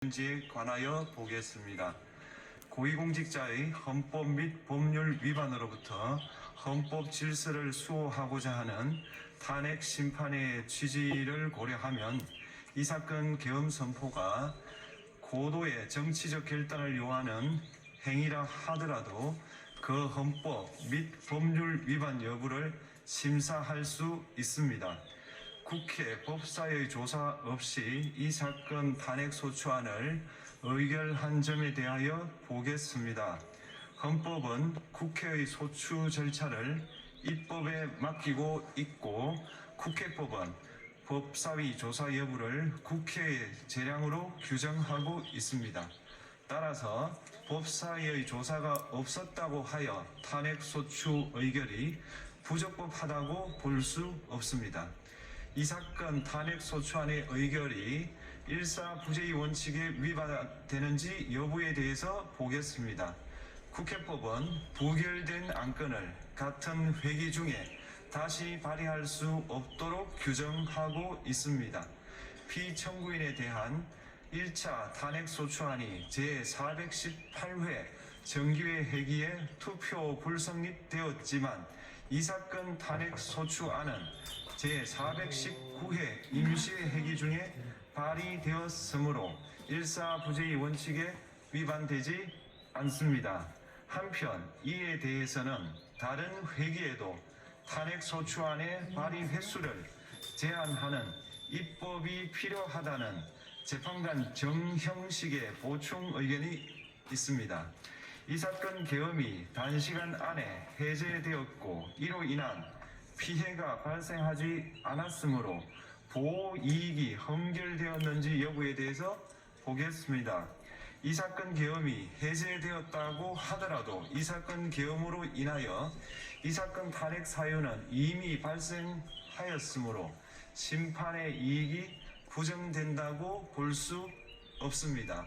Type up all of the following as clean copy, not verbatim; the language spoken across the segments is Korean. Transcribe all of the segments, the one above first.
지에 관하여 보겠습니다. 고위공직자의 헌법 및 법률 위반으로부터 헌법 질서를 수호하고자 하는 탄핵 심판의 취지를 고려하면 이 사건 계엄 선포가 고도의 정치적 결단을 요하는 행위라 하더라도 그 헌법 및 법률 위반 여부를 심사할 수 있습니다. 국회 법사의 조사 없이 이 사건 탄핵 소추안을 의결한 점에 대하여 보겠습니다. 헌법은 국회의 소추 절차를 입법에 맡기고 있고 국회법은 법사위 조사 여부를 국회의 재량으로 규정하고 있습니다. 따라서 법사위의 조사가 없었다고 하여 탄핵 소추 의결이 부적법하다고 볼 수 없습니다. 이 사건 탄핵 소추안의 의결이 일사부재의 원칙에 위반되는지 여부에 대해서 보겠습니다. 국회법은 부결된 안건을 같은 회기 중에 다시 발의할 수 없도록 규정하고 있습니다. 피청구인에 대한 1차 탄핵 소추안이 제418회 정기회 회기에 투표 불성립되었지만 이 사건 탄핵 소추안은 제419회 임시회 회기 중에 발의되었으므로 일사부재의 원칙에 위반되지 않습니다. 한편 이에 대해서는 다른 회기에도 탄핵 소추안의 발의 횟수를 제한하는 입법이 필요하다는 재판관 정형식의 보충 의견이 있습니다. 이 사건 계엄이 단시간 안에 해제되었고 이로 인한 피해가 발생하지 않았으므로 보호이익이 헌결되었는지 여부에 대해서 보겠습니다. 이 사건 계엄이 해제되었다고 하더라도 이 사건 계엄으로 인하여 이 사건 탄핵 사유는 이미 발생하였으므로 심판의 이익이 부정된다고 볼 수 없습니다.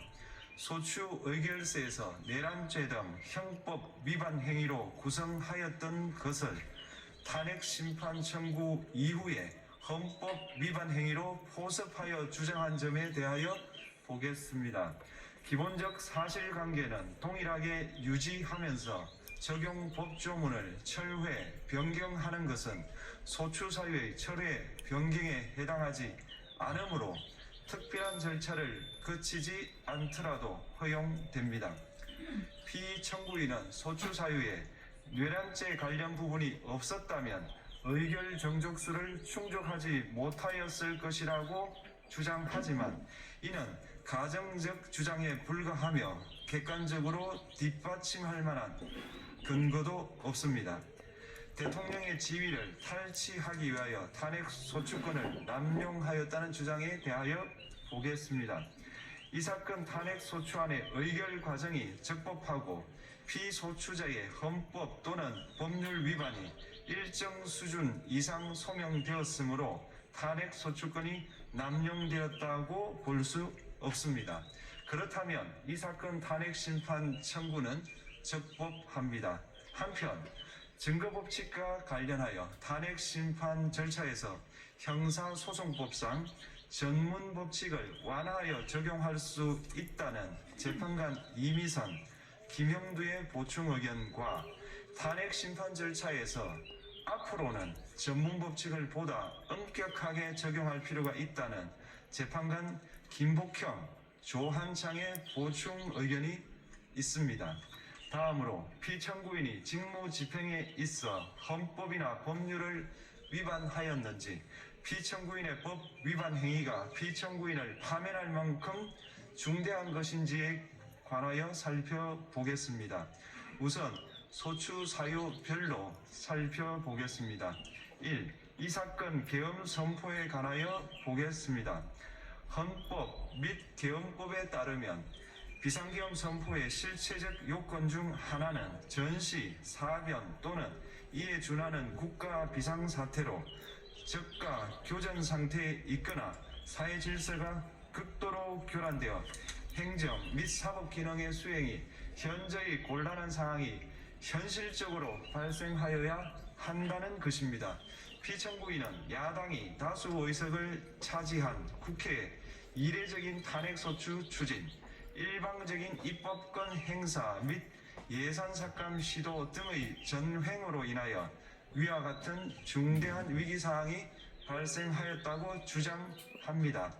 소추 의결서에서 내란죄 등 형법 위반 행위로 구성하였던 것을 탄핵 심판 청구 이후에 헌법 위반 행위로 포섭하여 주장한 점에 대하여 보겠습니다. 기본적 사실관계는 동일하게 유지하면서 적용 법조문을 철회, 변경하는 것은 소추 사유의 철회, 변경에 해당하지 않으므로 특별한 절차를 거치지 않더라도 허용됩니다. 피청구인은 소추 사유에 뇌란죄 관련 부분이 없었다면 의결 정족수를 충족하지 못하였을 것이라고 주장하지만 이는 가정적 주장에 불과하며 객관적으로 뒷받침할 만한 근거도 없습니다. 대통령의 지위를 탈취하기 위하여 탄핵 소추권을 남용하였다는 주장에 대하여 보겠습니다. 이 사건 탄핵 소추안의 의결 과정이 적법하고 피소추자의 헌법 또는 법률 위반이 일정 수준 이상 소명되었으므로 탄핵 소추권이 남용되었다고 볼 수 없습니다. 그렇다면 이 사건 탄핵 심판 청구는 적법합니다. 한편 증거법칙과 관련하여 탄핵 심판 절차에서 형사소송법상 전문법칙을 완화하여 적용할 수 있다는 재판관 이미선, 김형두의 보충 의견과 탄핵 심판 절차에서 앞으로는 전문법칙을 보다 엄격하게 적용할 필요가 있다는 재판관 김복형, 조한창의 보충 의견이 있습니다. 다음으로 피청구인이 직무집행에 있어 헌법이나 법률을 위반하였는지 피청구인의 법 위반 행위가 피청구인을 파면할 만큼 중대한 것인지에 관하여 살펴보겠습니다. 우선 소추 사유별로 살펴보겠습니다. 1. 이 사건 계엄 선포에 관하여 보겠습니다. 헌법 및 계엄법에 따르면 비상계엄 선포의 실체적 요건 중 하나는 전시, 사변 또는 이에 준하는 국가 비상사태로 저가 교전 상태에 있거나 사회 질서가 극도로 교란되어 행정 및 사법 기능의 수행이 현저히 곤란한 상황이 현실적으로 발생하여야 한다는 것입니다. 피청구인은 야당이 다수 의석을 차지한 국회에 이례적인 탄핵소추 추진, 일방적인 입법권 행사 및 예산삭감 시도 등의 전횡으로 인하여 위와 같은 중대한 위기사항이 발생하였다고 주장합니다.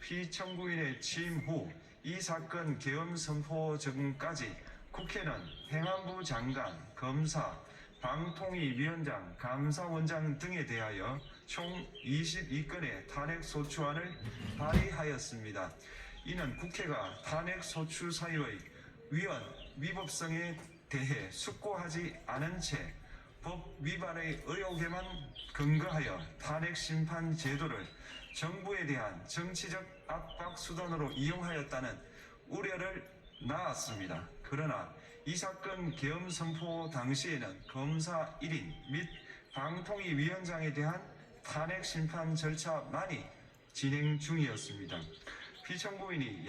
피청구인의 취임 후 이 사건 계엄 선포 전까지 국회는 행안부 장관, 검사, 방통위위원장, 감사원장 등에 대하여 총 22건의 탄핵소추안을 발의하였습니다. 이는 국회가 탄핵소추 사유의 위헌, 위법성에 대해 숙고하지 않은 채 법 위반의 의혹에만 근거하여 탄핵심판 제도를 정부에 대한 정치적 압박 수단으로 이용하였다는 우려를 낳았습니다. 그러나 이 사건 계엄 선포 당시에는 검사 1인 및 방통위위원장에 대한 탄핵 심판 절차만이 진행 중이었습니다. 피청구인이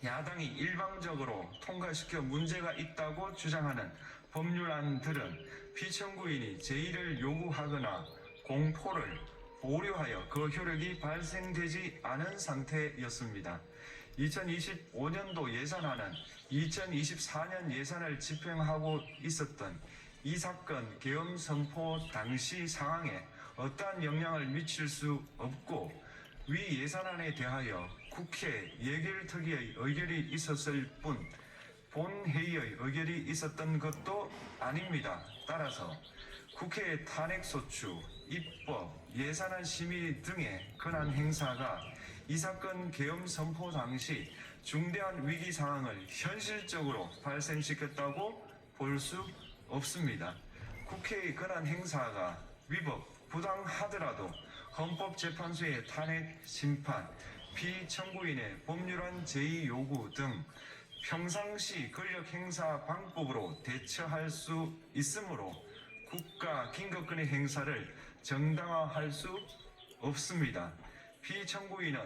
야당이 일방적으로 통과시켜 문제가 있다고 주장하는 법률안들은 피청구인이 제의를 요구하거나 공포를 보류하여 그 효력이 발생되지 않은 상태였습니다. 2025년도 예산안은 2024년 예산을 집행하고 있었던 이 사건 계엄 선포 당시 상황에 어떠한 영향을 미칠 수 없고 위 예산안에 대하여 국회 예결특위의 의결이 있었을 뿐 본회의의 의결이 있었던 것도 아닙니다. 따라서 국회의 탄핵소추, 입법, 예산안 심의 등의 권한 행사가 이 사건 계엄 선포 당시 중대한 위기 상황을 현실적으로 발생시켰다고 볼 수 없습니다. 국회의 권한 행사가 위법, 부당하더라도 헌법재판소의 탄핵 심판, 피청구인의 법률안 제의 요구 등 평상시 권력 행사 방법으로 대처할 수 있으므로 국가 긴급권의 행사를 정당화할 수 없습니다. 피청구인은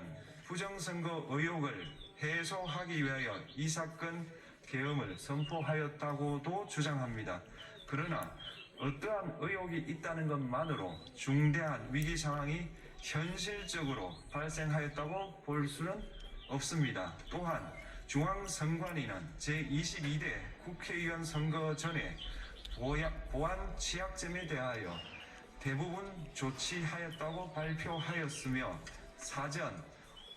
부정선거 의혹을 해소하기 위하여 이 사건 계엄을 선포하였다고도 주장합니다. 그러나 어떠한 의혹이 있다는 것만으로 중대한 위기 상황이 현실적으로 발생하였다고 볼 수는 없습니다. 또한 중앙선관위는 제22대 국회의원 선거 전에 보안 취약점에 대하여 대부분 조치하였다고 발표하였으며 사전,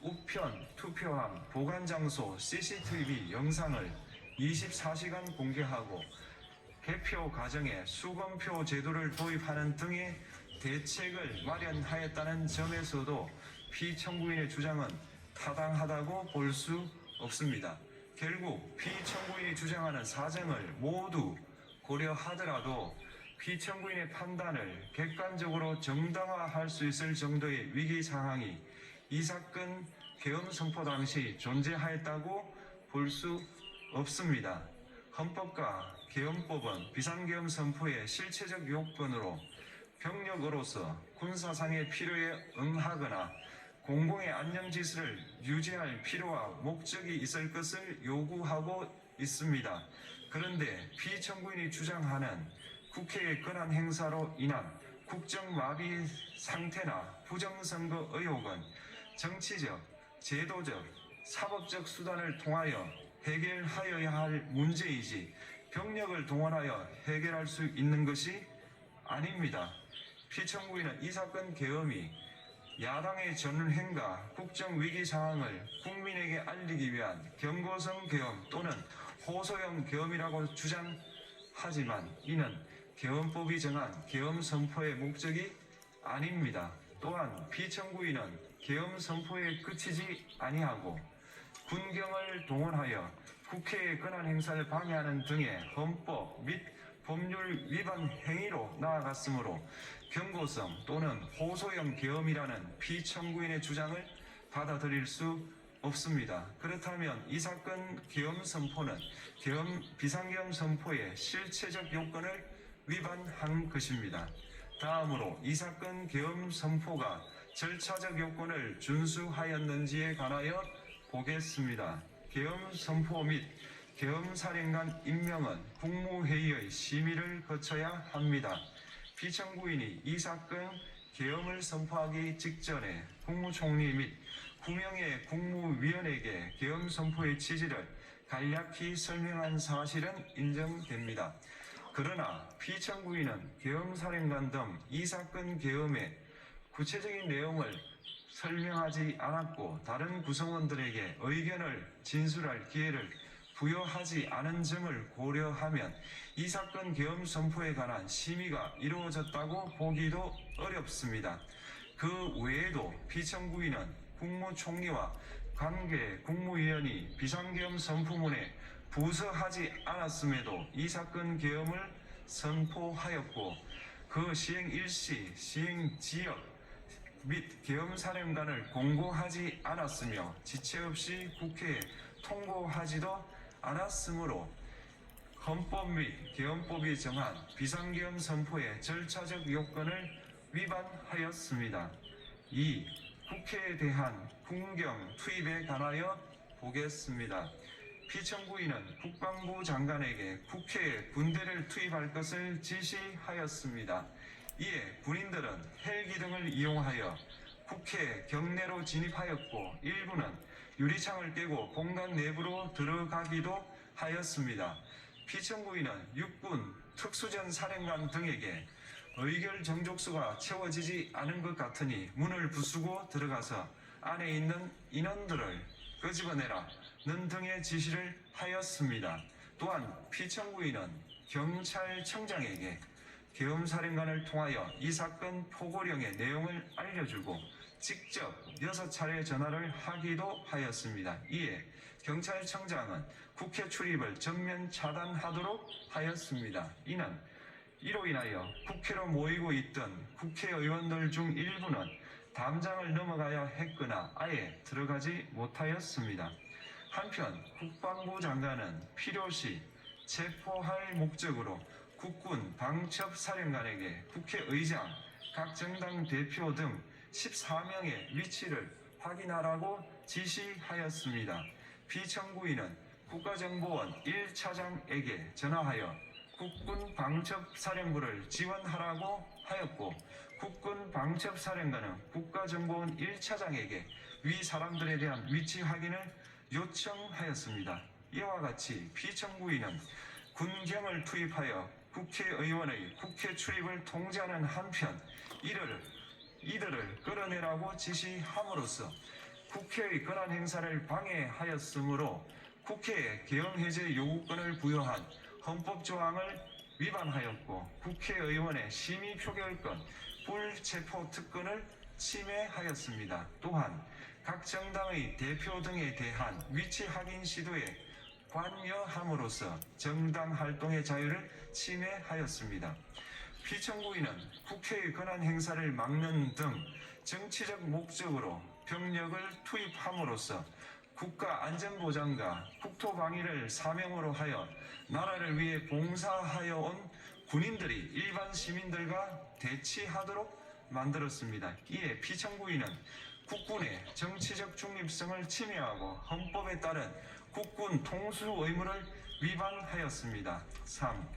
우편, 투표함, 보관장소, CCTV 영상을 24시간 공개하고 개표 과정에 수검표 제도를 도입하는 등의 대책을 마련하였다는 점에서도 피청구인의 주장은 타당하다고 볼 수 없습니다. 결국 피청구인이 주장하는 사정을 모두 고려하더라도 피청구인의 판단을 객관적으로 정당화할 수 있을 정도의 위기 상황이 이 사건 계엄 선포 당시 존재하였다고 볼 수 없습니다. 헌법과 계엄법은 비상계엄 선포의 실체적 요건으로 병력으로서 군사상의 필요에 응하거나 공공의 안녕질서를 유지할 필요와 목적이 있을 것을 요구하고 있습니다. 그런데 피청구인이 주장하는 국회의 권한 행사로 인한 국정마비 상태나 부정선거 의혹은 정치적, 제도적, 사법적 수단을 통하여 해결하여야 할 문제이지 병력을 동원하여 해결할 수 있는 것이 아닙니다. 피청구인은 이 사건 계엄이 야당의 전횡과 국정위기 상황을 국민에게 알리기 위한 경고성 계엄 또는 호소형 계엄이라고 주장하지만 이는 계엄법이 정한 계엄 선포의 목적이 아닙니다. 또한 피청구인은 계엄 선포에 그치지 아니하고 군경을 동원하여 국회의 권한 행사를 방해하는 등의 헌법 및 법률 위반 행위로 나아갔으므로 경고성 또는 호소형 계엄이라는 피청구인의 주장을 받아들일 수 없습니다. 그렇다면 이 사건 계엄 선포는 비상계엄 선포의 실체적 요건을 위반한 것입니다. 다음으로 이 사건 계엄 선포가 절차적 요건을 준수하였는지에 관하여 보겠습니다. 계엄 선포 및 계엄사령관 임명은 국무회의의 심의를 거쳐야 합니다. 피청구인이 이 사건 계엄을 선포하기 직전에 국무총리 및 9명의 국무위원에게 계엄 선포의 취지를 간략히 설명한 사실은 인정됩니다. 그러나 피청구인은 계엄사령관 등 이 사건 계엄의 구체적인 내용을 설명하지 않았고 다른 구성원들에게 의견을 진술할 기회를 부여하지 않은 점을 고려하면 이 사건 계엄 선포에 관한 심의가 이루어졌다고 보기도 어렵습니다. 그 외에도 피청구인은 국무총리와 관계 국무위원이 비상계엄 선포문에 부서하지 않았음에도 이 사건 계엄을 선포하였고 그 시행 일시, 시행 지역 및 계엄사령관을 공고하지 않았으며 지체 없이 국회에 통고하지도 않았으므로 헌법 및 계엄법이 정한 비상계엄 선포의 절차적 요건을 위반하였습니다. 2. 국회에 대한 군경 투입에 관하여 보겠습니다. 피청구인은 국방부 장관에게 국회에 군대를 투입할 것을 지시하였습니다. 이에 군인들은 헬기 등을 이용하여 국회 경내로 진입하였고 일부는 유리창을 깨고 공간 내부로 들어가기도 하였습니다. 피청구인은 육군 특수전 사령관 등에게 의결 정족수가 채워지지 않은 것 같으니 문을 부수고 들어가서 안에 있는 인원들을 끄집어내라는 등의 지시를 하였습니다. 또한 피청구인은 경찰청장에게 계엄사령관을 통하여 이 사건 포고령의 내용을 알려주고 직접 6차례 전화를 하기도 하였습니다. 이에 경찰청장은 국회 출입을 전면 차단하도록 하였습니다. 이로 인하여 국회로 모이고 있던 국회의원들 중 일부는 담장을 넘어가야 했거나 아예 들어가지 못하였습니다. 한편 국방부 장관은 필요시 체포할 목적으로 국군 방첩사령관에게 국회의장, 각 정당 대표 등 14명의 위치를 확인하라고 지시하였습니다. 피청구인은 국가정보원 1차장에게 전화하여 국군 방첩사령부를 지원하라고 하였고 국군 방첩사령관은 국가정보원 1차장에게 위 사람들에 대한 위치 확인을 요청하였습니다. 이와 같이 피청구인은 군경을 투입하여 국회의원의 국회 출입을 통제하는 한편 이들을 끌어내라고 지시함으로써 국회의 권한 행사를 방해하였으므로 국회에 계엄 해제 요구권을 부여한 헌법 조항을 위반하였고 국회의원의 심의 표결권, 불체포 특권을 침해하였습니다. 또한 각 정당의 대표 등에 대한 위치 확인 시도에 관여함으로써 정당 활동의 자유를 침해하였습니다. 피청구인은 국회의 권한 행사를 막는 등 정치적 목적으로 병력을 투입함으로써 국가 안전보장과 국토방위를 사명으로 하여 나라를 위해 봉사하여 온 군인들이 일반 시민들과 대치하도록 만들었습니다. 이에 피청구인은 국군의 정치적 중립성을 침해하고 헌법에 따른 국군 통수 의무를 위반하였습니다. 3.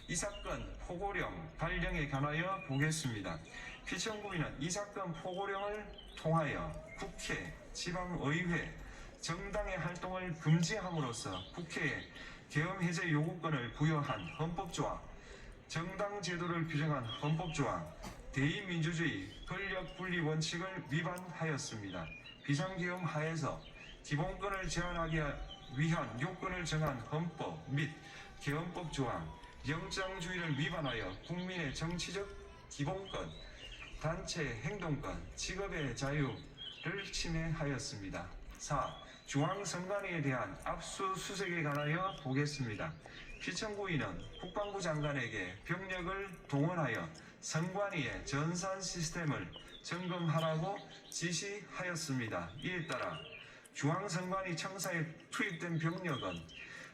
이 사건 포고령 발령에 관하여 보겠습니다. 피청구인은 이 사건 포고령을 통하여 국회, 지방의회, 정당의 활동을 금지함으로써 국회에 계엄 해제 요구권을 부여한 헌법조항, 정당 제도를 규정한 헌법조항, 대의민주주의 권력분리 원칙을 위반하였습니다. 비상계엄 하에서 기본권을 제한하기 위한 요건을 정한 헌법 및 계엄법 조항, 영장주의를 위반하여 국민의 정치적 기본권, 단체 행동권, 직업의 자유를 침해하였습니다. 4. 중앙선관위에 대한 압수수색에 관하여 보겠습니다. 피청구인은 국방부 장관에게 병력을 동원하여 선관위의 전산 시스템을 점검하라고 지시하였습니다. 이에 따라 중앙선관위 청사에 투입된 병력은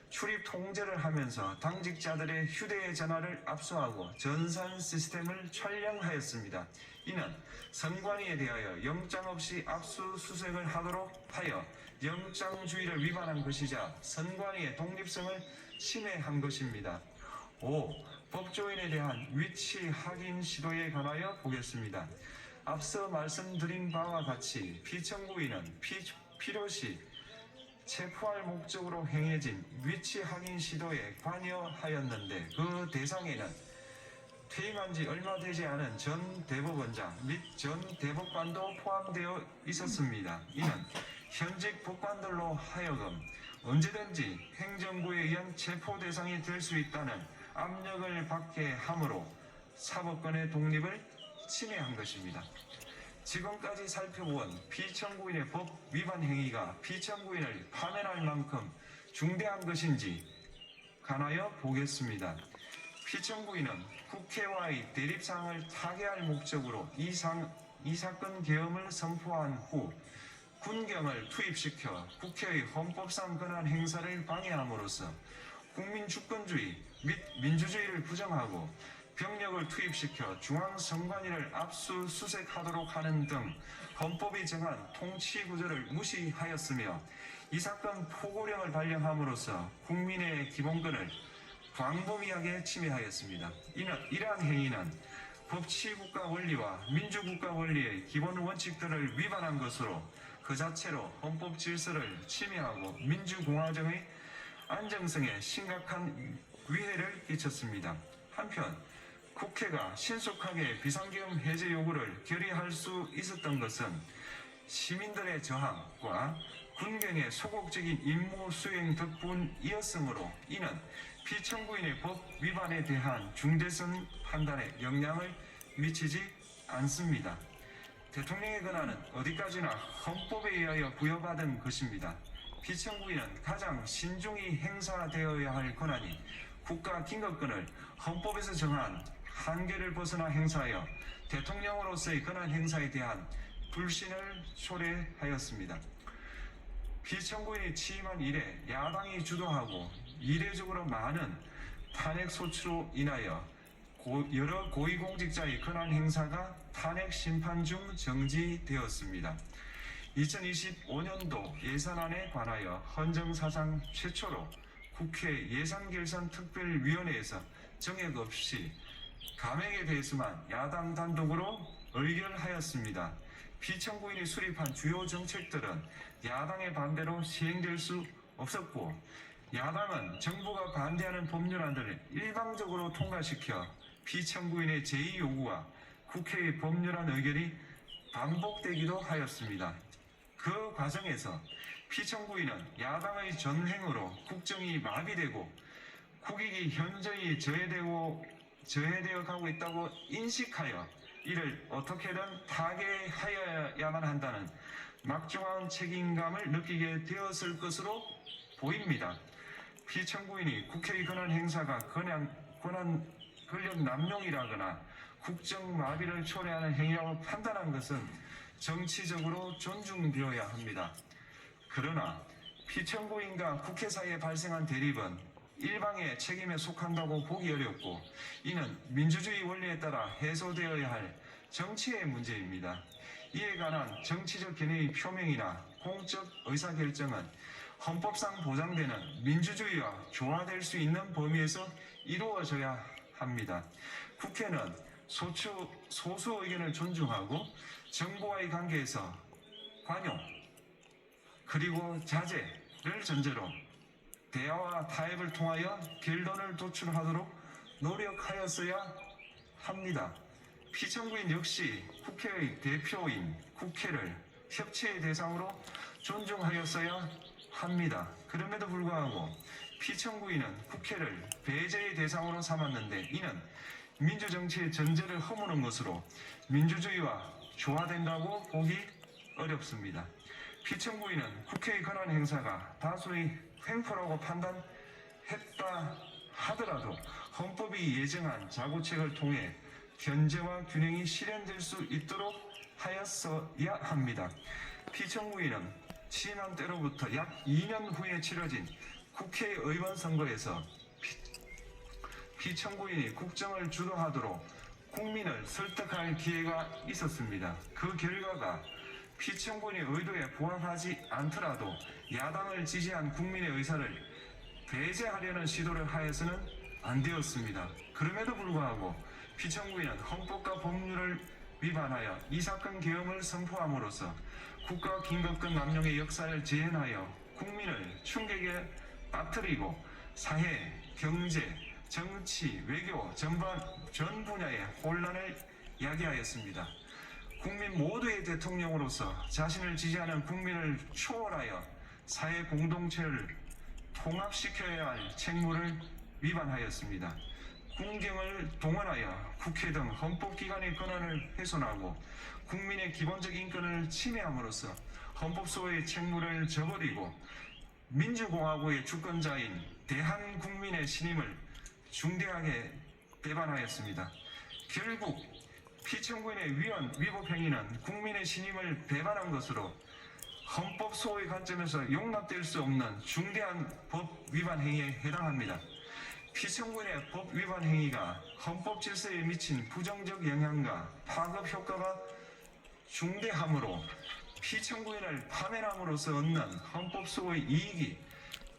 출입 통제를 하면서 당직자들의 휴대 전화를 압수하고 전산 시스템을 촬영하였습니다. 이는 선관위에 대하여 영장 없이 압수수색을 하도록 하여 영장주의를 위반한 것이자 선관위의 독립성을 침해한 것입니다. 5. 법조인에 대한 위치 확인 시도에 관하여 보겠습니다. 앞서 말씀드린 바와 같이 피청구인은 필요시 체포할 목적으로 행해진 위치 확인 시도에 관여하였는데 그 대상에는 퇴임한 지 얼마 되지 않은 전 대법원장 및 전 대법관도 포함되어 있었습니다. 이는 현직 법관들로 하여금 언제든지 행정부에 의한 체포 대상이 될 수 있다는 압력을 받게 함으로 사법권의 독립을 침해한 것입니다. 지금까지 살펴본 피청구인의 법 위반 행위가 피청구인을 파면할 만큼 중대한 것인지 관하여 보겠습니다. 피청구인은 국회와의 대립상을 타개할 목적으로 이 사건 계엄을 선포한 후 군경을 투입시켜 국회의 헌법상 권한 행사를 방해함으로써 국민 주권주의 및 민주주의를 부정하고 병력을 투입시켜 중앙선관위를 압수수색하도록 하는 등 헌법이 정한 통치구조를 무시하였으며 이 사건 포고령을 발령함으로써 국민의 기본권을 광범위하게 침해하였습니다. 이러한 행위는 법치국가 원리와 민주국가 원리의 기본 원칙들을 위반한 것으로 그 자체로 헌법 질서를 침해하고 민주공화정의 안정성에 심각한 위해를 끼쳤습니다. 한편 국회가 신속하게 비상계엄 해제 요구를 결의할 수 있었던 것은 시민들의 저항과 군경의 소극적인 임무 수행 덕분이었으므로 이는 피청구인의 법 위반에 대한 중대성 판단에 영향을 미치지 않습니다. 대통령의 권한은 어디까지나 헌법에 의하여 부여받은 것입니다. 피청구인은 가장 신중히 행사되어야 할 권한이 국가 긴급권을 헌법에서 정한 한계를 벗어나 행사하여 대통령으로서의 권한 행사에 대한 불신을 초래하였습니다. 피청구인이 취임한 이래 야당이 주도하고 이례적으로 많은 탄핵 소추로 인하여 여러 고위공직자의 권한 행사가 탄핵 심판 중 정지되었습니다. 2025년도 예산안에 관하여 헌정사상 최초로 국회 예산결산특별위원회에서 정액 없이 감액에 대해서만 야당 단독으로 의결하였습니다. 피청구인이 수립한 주요 정책들은 야당의 반대로 시행될 수 없었고 야당은 정부가 반대하는 법률안들을 일방적으로 통과시켜 피청구인의 제2 요구와 국회의 법률안 의결이 반복되기도 하였습니다. 그 과정에서 피청구인은 야당의 전횡으로 국정이 마비되고 국익이 현저히 저해되어 가고 있다고 인식하여 이를 어떻게든 타개하여야만 한다는 막중한 책임감을 느끼게 되었을 것으로 보입니다. 피청구인이 국회의 권한 행사가 권력 남용이라거나 국정 마비를 초래하는 행위라고 판단한 것은 정치적으로 존중되어야 합니다. 그러나 피청구인과 국회 사이에 발생한 대립은 일방의 책임에 속한다고 보기 어렵고 이는 민주주의 원리에 따라 해소되어야 할 정치의 문제입니다. 이에 관한 정치적 견해의 표명이나 공적 의사결정은 헌법상 보장되는 민주주의와 조화될 수 있는 범위에서 이루어져야 합니다. 국회는 소수 의견을 존중하고 정부와의 관계에서 관용 그리고 자제를 전제로 대화와 타협을 통하여 결론을 도출하도록 노력하였어야 합니다. 피청구인 역시 국회의 대표인 국회를 협치의 대상으로 존중하였어야 합니다. 그럼에도 불구하고 피청구인은 국회를 배제의 대상으로 삼았는데 이는 민주정치의 전제를 허무는 것으로 민주주의와 조화된다고 보기 어렵습니다. 피청구인은 국회의 권한 행사가 다수의 횡포라고 판단했다 하더라도 헌법이 예정한 자구책을 통해 견제와 균형이 실현될 수 있도록 하였어야 합니다. 피청구인은 취임한 때로부터 약 2년 후에 치러진 국회의원 선거에서 피청구인이 국정을 주도하도록 국민을 설득할 기회가 있었습니다. 그 결과가 피청구인의 의도에 부합하지 않더라도 야당을 지지한 국민의 의사를 배제하려는 시도를 하여서는 안 되었습니다. 그럼에도 불구하고 피청구인은 헌법과 법률을 위반하여 이 사건 계엄을 선포함으로써 국가 긴급권 남용의 역사를 재현하여 국민을 충격에 빠뜨리고 사회, 경제, 정치, 외교 전 분야의 혼란을 야기하였습니다. 국민 모두의 대통령으로서 자신을 지지하는 국민을 초월하여 사회 공동체를 통합시켜야 할 책무를 위반하였습니다. 군경을 동원하여 국회 등 헌법기관의 권한을 훼손하고 국민의 기본적 인권을 침해함으로써 헌법소의 책무를 저버리고 민주공화국의 주권자인 대한국민의 신임을 중대하게 배반하였습니다. 결국 피청구인의 위법 행위는 국민의 신임을 배반한 것으로 헌법소의 관점에서 용납될 수 없는 중대한 법 위반 행위에 해당합니다. 피청구인의 법 위반 행위가 헌법 질서에 미친 부정적 영향과 파급 효과가 중대하므로 피청구인을 파면함으로써 얻는 헌법소의 이익이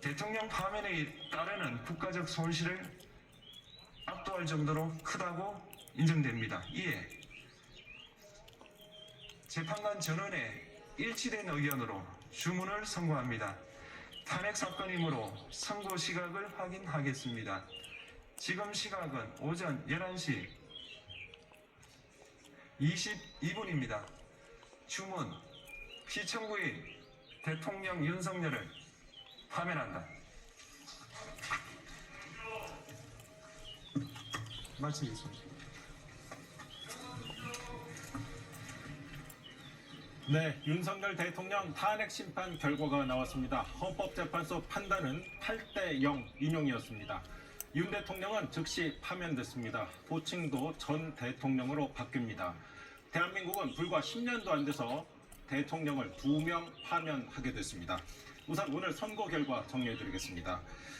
대통령 파면에 따르는 국가적 손실을 압도할 정도로 크다고 인정됩니다. 이에 재판관 전원의 일치된 의견으로 주문을 선고합니다. 탄핵 사건이므로 선고 시각을 확인하겠습니다. 지금 시각은 오전 11시 22분입니다. 주문: 피청구인 대통령 윤석열을 파면한다. 마치겠습니다. 네, 윤석열 대통령 탄핵 심판 결과가 나왔습니다. 헌법재판소 판단은 8대0 인용이었습니다. 윤 대통령은 즉시 파면됐습니다. 호칭도 전 대통령으로 바뀝니다. 대한민국은 불과 10년도 안 돼서 대통령을 2명 파면하게 됐습니다. 우선 오늘 선고 결과 정리해드리겠습니다.